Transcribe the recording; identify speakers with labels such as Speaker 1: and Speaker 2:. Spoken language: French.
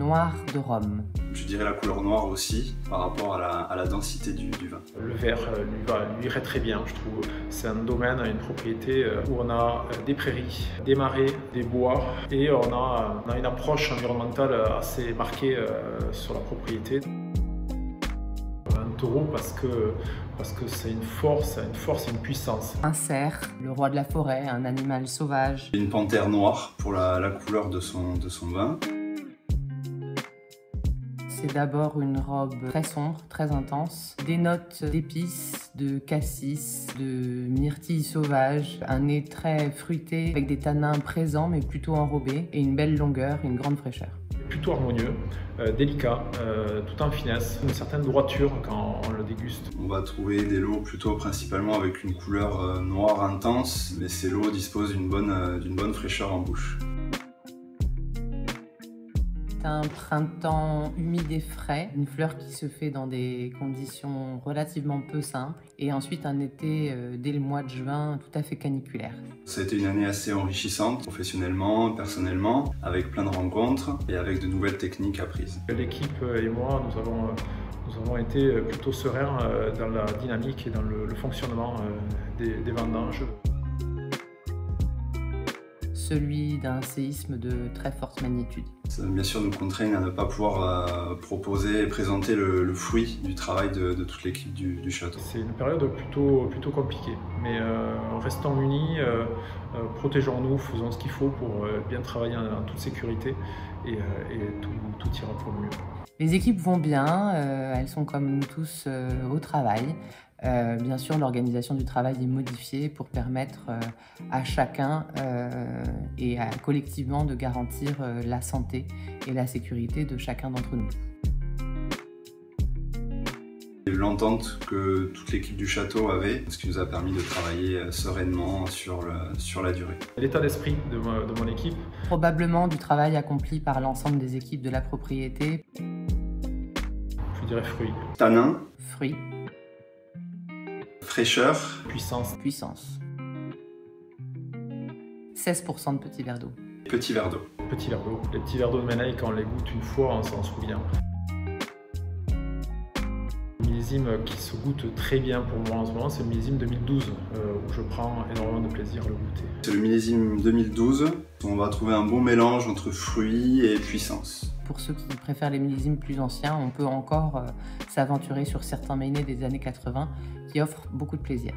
Speaker 1: noir de Rome.
Speaker 2: Je dirais la couleur noire aussi, par rapport à la densité du vin.
Speaker 3: Le vert lui irait très bien, je trouve. C'est un domaine, une propriété où on a des prairies, des marais, des bois, et on a une approche environnementale assez marquée sur la propriété. Un taureau parce que c'est une force et une puissance.
Speaker 1: Un cerf, le roi de la forêt, un animal sauvage.
Speaker 2: Une panthère noire pour la couleur de son vin.
Speaker 1: C'est d'abord une robe très sombre, très intense, des notes d'épices, de cassis, de myrtille sauvage, un nez très fruité avec des tanins présents mais plutôt enrobés et une belle longueur, une grande fraîcheur.
Speaker 3: Plutôt harmonieux, délicat, tout en finesse, une certaine droiture quand on le déguste.
Speaker 2: On va trouver des lots plutôt principalement avec une couleur noire intense, mais ces lots disposent d'une bonne fraîcheur en bouche.
Speaker 1: C'est un printemps humide et frais, une fleur qui se fait dans des conditions relativement peu simples, et ensuite un été dès le mois de juin tout à fait caniculaire.
Speaker 2: Ça a été une année assez enrichissante, professionnellement, personnellement, avec plein de rencontres et avec de nouvelles techniques apprises.
Speaker 3: L'équipe et moi, nous avons été plutôt sereins dans la dynamique et dans le fonctionnement des vendanges.
Speaker 1: Celui d'un séisme de très forte magnitude.
Speaker 2: Ça, bien sûr, nous contraignent à ne pas pouvoir proposer et présenter le fruit du travail de toute l'équipe du château.
Speaker 3: C'est une période plutôt compliquée, mais restons unis, protégeons-nous, faisons ce qu'il faut pour bien travailler en toute sécurité et tout ira pour le mieux.
Speaker 1: Les équipes vont bien, elles sont comme nous tous au travail. Bien sûr, l'organisation du travail est modifiée pour permettre à chacun et collectivement de garantir la santé et la sécurité de chacun d'entre nous.
Speaker 2: L'entente que toute l'équipe du château avait, ce qui nous a permis de travailler sereinement sur la durée.
Speaker 3: L'état d'esprit de mon équipe.
Speaker 1: Probablement du travail accompli par l'ensemble des équipes de la propriété.
Speaker 3: Je dirais fruits.
Speaker 2: Tanin.
Speaker 1: Fruits.
Speaker 2: Fraîcheur.
Speaker 3: Puissance.
Speaker 1: Puissance. 16% de petits verres d'eau.
Speaker 2: Petit verre d'eau.
Speaker 3: Petit verre d'eau. Les petits verres d'eau de Meneil, quand on les goûte une fois, on s'en souvient. Le millésime qui se goûte très bien pour moi en ce moment, c'est le millésime 2012, où je prends énormément de plaisir à le goûter.
Speaker 2: C'est le millésime 2012. On va trouver un bon mélange entre fruits et puissance.
Speaker 1: Pour ceux qui préfèrent les millésimes plus anciens, on peut encore s'aventurer sur certains Meynès des années 80 qui offrent beaucoup de plaisir.